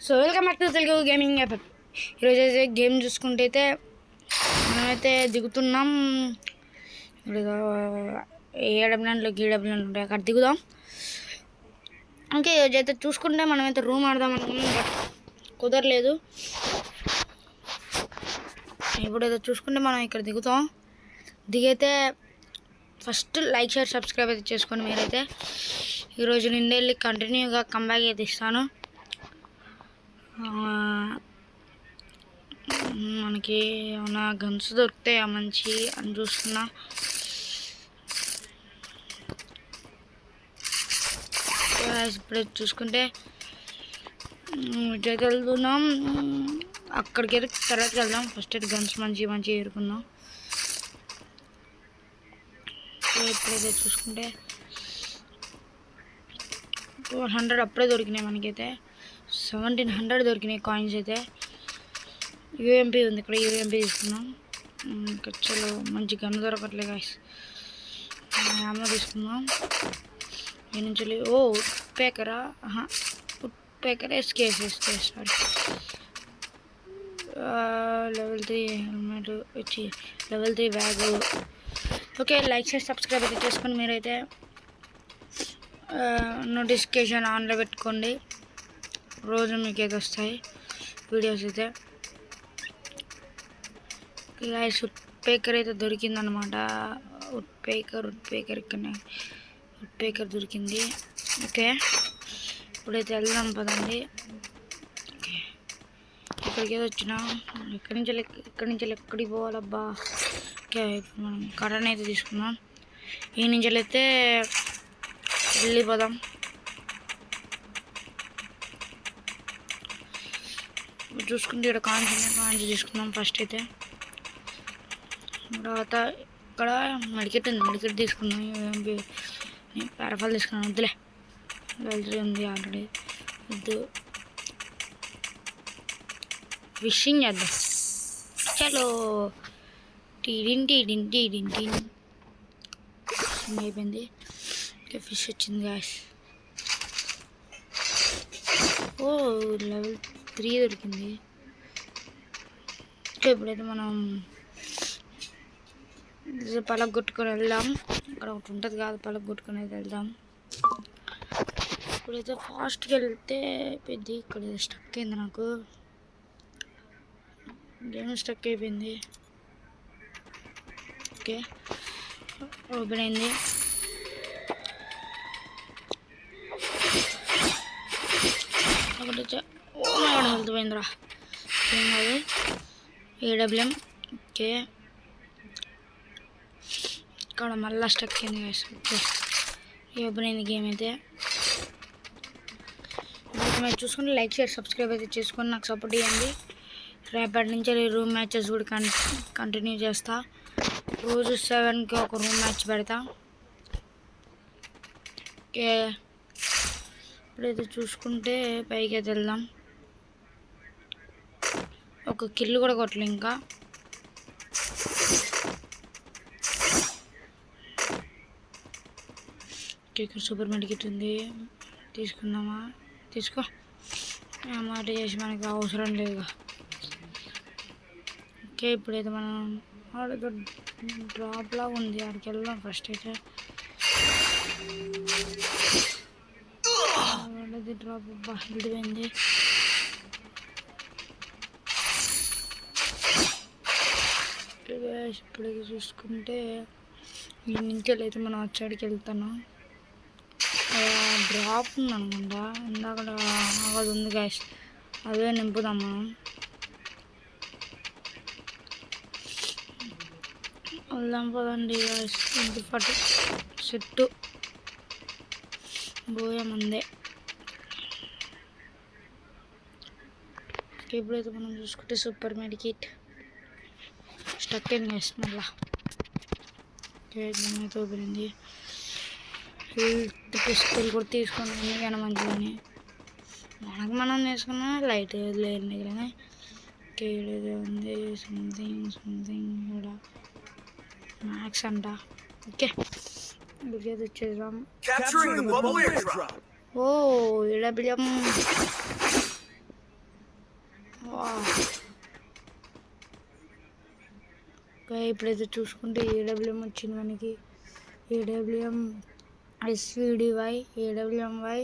So welcome back to Telugu gaming app. ఈరోజు అయితే game చూసుకుంటే అయితే మనమైతే దిగుతున్నాం. ఇప్పుడు ఏడబ్ల్యూలో గీడబ్ల్యూ ఉంటాయి, అక్కడ దిగుదాం. ఓకే, ఈరోజైతే చూసుకుంటే మనమైతే రూమ్ ఆడదాం అనుకున్నాం, బట్ కుదరలేదు. ఇప్పుడైతే చూసుకుంటే మనం ఇక్కడ దిగుతాం. దిగైతే ఫస్ట్ లైక్ షేర్ సబ్స్క్రైబ్ అయితే చేసుకోండి మీరైతే. ఈరోజు నిండెళ్ళి కంటిన్యూగా కంబ్యాక్ అయితే ఇస్తాను. మనకి ఏమైనా గన్స్ దొరుకుతాయా మంచి అని చూస్తున్నా. ఇప్పుడు చూసుకుంటే ఇటైతే వెళ్తున్నాం. అక్కడికి వెళ్ళి తర్వాత వెళ్దాం. ఫస్ట్ అయితే గన్స్ మంచి ఏరుకుందాం. ఇప్పుడైతే చూసుకుంటే 400 అప్పుడే దొరికినాయి మనకైతే. 1700 దొరికినాయి కాయిన్స్ అయితే. యూఎంపీ ఉంది ఇక్కడ, యూఎంపీ తీసుకున్నాం. ఇంకా చలో మంచి గన్ దొరకట్లేదు గాయస్. అమ్మ తీసుకుందాం. ఈ నుంచి ఉడ్ పేకరా, ఉడ్ పేకర్ ఎస్కేస్ సారీ. లెవెల్ 3 హెల్మెట్ వచ్చి లెవెల్ 3 బ్యాగ్. ఓకే, లైక్ చేసి సబ్స్క్రైబ్ అయితే చేసుకోండి మీరైతే. నోటిఫికేషన్ ఆన్లో పెట్టుకోండి, రోజు మీకు అయితే వస్తాయి వీడియోస్ అయితే. గైస్ ఉడ్ పేకర్ అయితే దొరికిందనమాట. ఉడ్ పేకర్ ఇక్కడనే ఉడ్ పేకర్ దొరికింది. ఓకే, ఇప్పుడైతే వెళ్దాం పదండి. ఓకే, ఇక్కడికి ఏదో వచ్చినా ఇక్కడి నుంచి ఎక్కడికి పోవాలబ్బా. ఓకే, మనం కర్రని అయితే తీసుకున్నాం. ఈ నుంచి అయితే వెళ్ళిపోదాం. చూసుకుంటే ఇక్కడ కాయిన్స్ తీసుకున్నాం ఫస్ట్ అయితే. తర్వాత ఇక్కడ మెడికెట్ ఉంది, మెడికెట్ తీసుకున్నాం. పారాఫాల్ తీసుకున్నాం. వద్దులే, వెళ్తూ ఉంది ఆల్రెడీ. వద్దు, ఫిషింగ్ చేద్దాం. చలో టీడిన్ అయిపోయింది. ఓకే, ఫిష్ వచ్చింది గాయస్. ఓ లెవెల్ 3 దొరికింది. ఓకే, ఇప్పుడైతే మనం పలగొట్టుకొని వెళ్దాం. అక్కడ ఒకటి ఉంటుంది కాదు, పలగొట్టుకొని అయితే వెళ్దాం. ఇప్పుడైతే ఫాస్ట్గా వెళ్తే పెద్ద ఇక్కడ స్టక్ అయింది, నాకు గేమ్ స్టక్ అయిపోయింది. ఓకే, ఓపెన్ అయింది. ఒకటి హెల్త్ పోయిందిరా, ఏం కాదు. ఏడబ్ల్యూఎం. ఓకే, ఇక్కడ మళ్ళీ స్టక్ అయింది గాయస్. ఓకే, ఓపెన్ అయింది గేమ్ అయితే. ఇప్పుడు మీరు చూసుకుంటే లైక్ షేర్ సబ్స్క్రైబ్ అయితే చేసుకొని నాకు సపోర్ట్ ఇవ్వండి. రేపటి నుంచి రూమ్ మ్యాచెస్ కూడా కంటిన్యూ చేస్తా. రోజు 7కి ఒక రూమ్ మ్యాచ్ పెడతా. ఓకే, ఇప్పుడైతే చూసుకుంటే పైకి అయితే వెళ్దాం. ఒక కిల్లు కూడా కొట్టలే ఇంకా. ఇక్కడ సూపర్ మెడికెట్ ఉంది, తీసుకుందామా? తీసుకో, మాట చేసి మనకి అవసరం లేదు. ఓకే, ఇప్పుడైతే మనం ఆడ డ్రాప్ లాగా ఉంది, ఆడికి వెళ్దాం ఫస్ట్ అయితే. డ్రాప్ వెళ్ళిపోయింది. ఇప్పుడైతే చూసుకుంటే ఈ నుంచి అయితే మనం వచ్చాడికి వెళ్తాను. డ్రాప్ ఉంది అనుకుంటా, ఇందాక అది ఉంది గాయస్, అదే నింపుదాం మనం. వెళ్దాం పదండి గాయస్. ఇంటి పట్టు సెట్టు బోయ మందే. ఇప్పుడైతే మనం చూసుకుంటే సూపర్ మెడికెట్ స్టక్ అయింది గాయస్ మళ్ళా. అయితే ఓపెనింది. హెల్త్ పిస్టల్ కూడా తీసుకుని కానీ మంచిదని మనకు మనం తీసుకున్నా లైట్ లేదు కానీ. ఓకే, ఏదో ఉంది సంథింగ్ కూడా మ్యాక్స్ అంట. ఓకే, ఇక్కడికి వచ్చేద్దాం. ఓ ఏడబ్ల్యూఎం ఇప్పుడైతే చూసుకుంటే ఏడబ్ల్యూఎం వచ్చింది మనకి. ఏడబ్ల్యూఎం ఎస్విడివై ఏడబ్ల్యూఎంవై.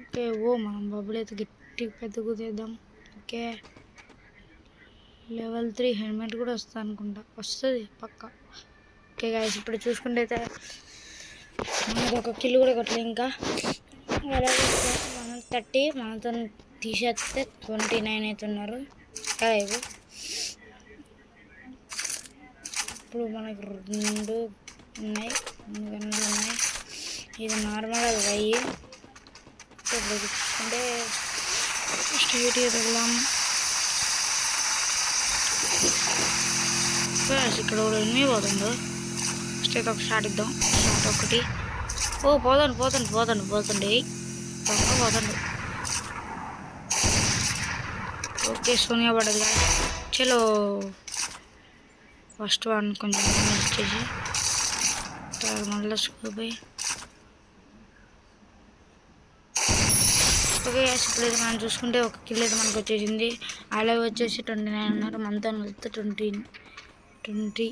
ఓకే మనం బబుల్ అయితే గట్టిగా పెద్ద కుదేద్దాం. ఓకే లెవెల్ 3 హెల్మెట్ కూడా వస్తుంది అనుకుంటా, వస్తుంది పక్క. ఓకే గాయస్ ఇప్పుడు చూసుకుంటే అయితే మనకు ఒక కిల్ కూడా కొట్టలేదు ఇంకా. 130 మనతో తీసేస్తే 29 అవుతున్నారు కదా. ఇప్పుడు మనకు 2 ఉన్నాయి, 2 గన్నులు ఉన్నాయి. ఇది నార్మల్ అది వెయ్యి. ఇప్పుడు చూసుకుంటే స్ట్రైట్గా వెళ్దాం. ఇక్కడ కూడా ఎన్ని పోతుందో ఫస్ట్ అయితే ఒక షాట్ ఇద్దాం. షాట్ ఒకటి. పోతాండు పోతుండే ఓకే సోనియా పడదు కదా. చలో ఫస్ట్ వన్ కొంచెం వచ్చేసి మళ్ళీ స్కూప్. ఓకే ఇప్పుడు మనం చూసుకుంటే ఒక కిల్ అయితే మనకు వచ్చేసింది. అలాగే వచ్చేసి 29 ఉన్నారు, మనతో వెళ్తే 20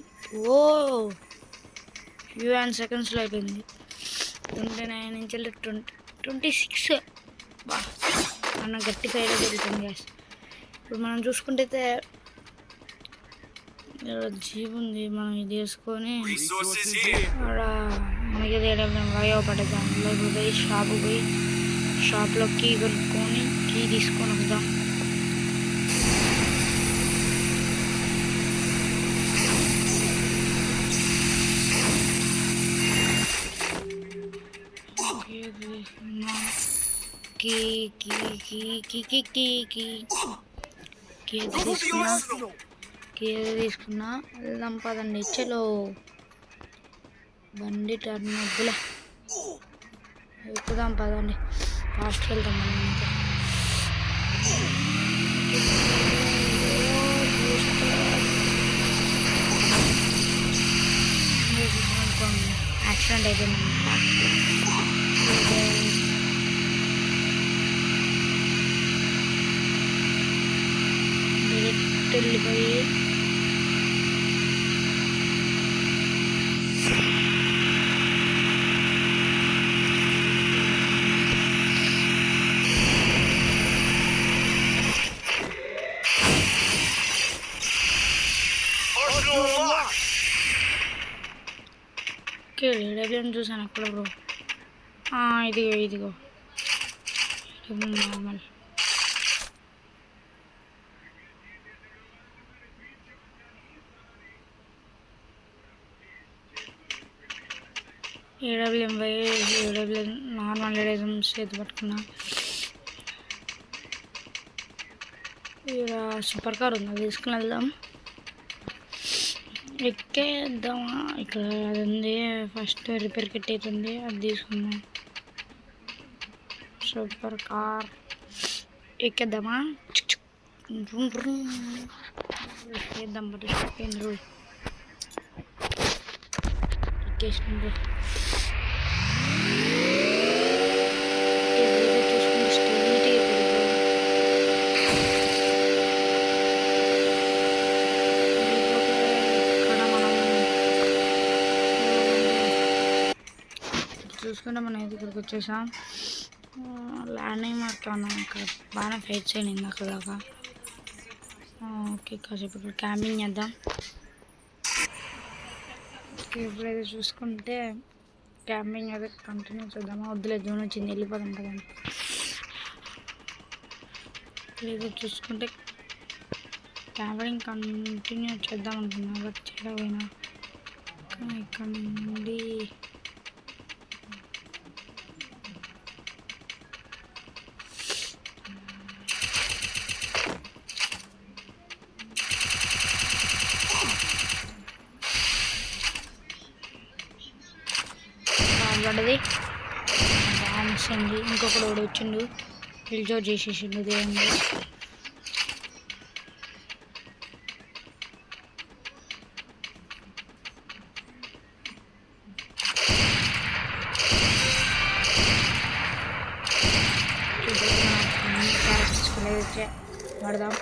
ఫ్యూ అండ్ సెకండ్స్లో అయిపోయింది. 29 నుంచి 26 మనం గట్టి ఫైర్ జరుగుతుంది గ్యాస్. ఇప్పుడు మనం చూసుకుంటే అయితే జీప్ ఉంది, మనం ఇది వేసుకొని అక్కడ మనకి ఉపయోగపడేది. అందులో పోయి షాప్లో కీ కొనుక్కొని కీ తీసుకొని వద్దాం. తీసుకున్నా వెళ్దాం పదండి. చలో బండి టర్న్ వద్దులే, ఎక్కుదాం పదండి. ఫాస్ట్కి వెళ్తాం మనం ఇంకా. యాక్సిడెంట్ అయిపోయింది డైరెక్ట్ వెళ్ళిపోయి ఏడబ్ల్యూఎం చూసాను అక్కడ బ్రో. ఇదిగో నార్మల్. ఏడబ్ల్యూఎం నార్మల్ ఏడబ్ల్యూఎం చేతి పట్టుకున్నా. ఇక్కడ సూపర్ కార్ ఉంది, అది తీసుకుని వెళ్దాం. ఎక్కేద్దామా? ఇక్కడ అది ఉంది, ఫస్ట్ రిపేర్ కిట్ అవుతుంది, అది తీసుకుందాం. సూపర్ కార్ ఎక్కేద్దామా? ఎక్కేద్దాం ఎక్కేసిండ్రు. చూసుకుంటే స్టెబిలిటీ చూసుకుంటే మనం ఇక్కడికి వచ్చేసాం. ల్యాండింగ్ మార్క్ ఉన్నాం, ఇక్కడ బాగానే ఫైట్ చేయండి అక్కడ దాకా. ఓకే కాసేపు ఇక్కడ క్యాంపింగ్ చేద్దాం. ఎప్పుడైతే చూసుకుంటే క్యాంపింగ్ అయితే కంటిన్యూ చేద్దామా? వద్దులే, జూన్ వచ్చింది, వెళ్ళిపోదాం కదండి. ఇప్పుడైతే చూసుకుంటే క్యాంపింగ్ కంటిన్యూ చేద్దాం అనుకున్నా, బట్ చేయకపోయినా ఇక్కడ నుండి పడ్డది, బాగా మిస్ అయింది. ఇంకొకడు కూడా వచ్చిండు, కిల్జోర్ చేసేసిండు దేవుడు. పడదాం.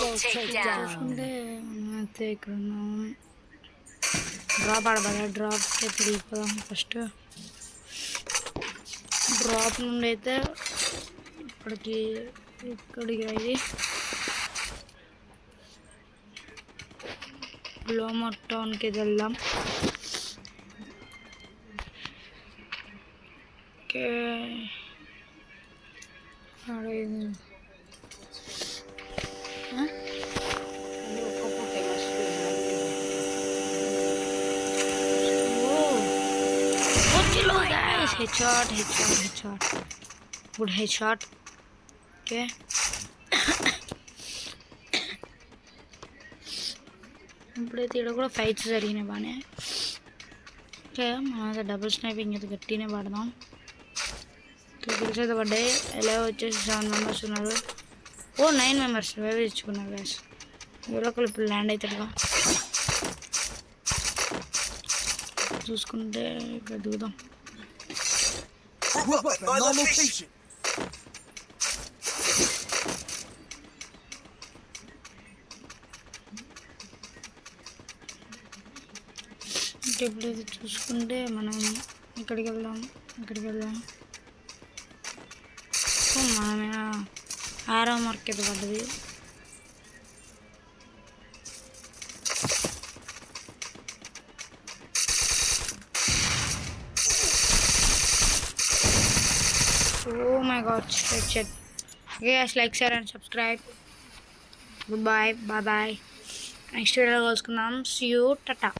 చూసుకుంటే మనమైతే ఇక్కడ ఉన్నాం. డ్రాప్ ఆడబడ డ్రాప్కి వెళ్ళిపోదాం. ఫస్ట్ డ్రాప్ నుండి అయితే ఇక్కడికి అయ్యి లోమో టౌన్కి వెళ్దాం. Okay headshot. Good headshot. Okay. ఇప్పుడైతే ఇక్కడ కూడా ఫైట్స్ జరిగినాయి బాగానే. ఓకే మనం డబుల్ స్నైపింగ్ అయితే గట్టినే పడదాం. కిల్స్ అయితే పడ్డాయి. ఎలా వచ్చేసి 7 మెంబర్స్ ఉన్నారు. 9 మెంబర్స్ వేవ్ ఇచ్చుకున్నారు గ్యాస్. ఎవరో ఒకరు ఇప్పుడు ల్యాండ్ అవుతాడుగా చూసుకుంటే ఇక్కడ దిగుదాం. ఇప్పుడైతే చూసుకుంటే మనం ఇక్కడికి వెళ్దాం. మనమేనా ఆరో మార్క్ అయితే పడ్డది. Oh my god, shit. Okay guys, like, share and subscribe. Goodbye, bye. Next video lo kalusukundaam. See you, tata.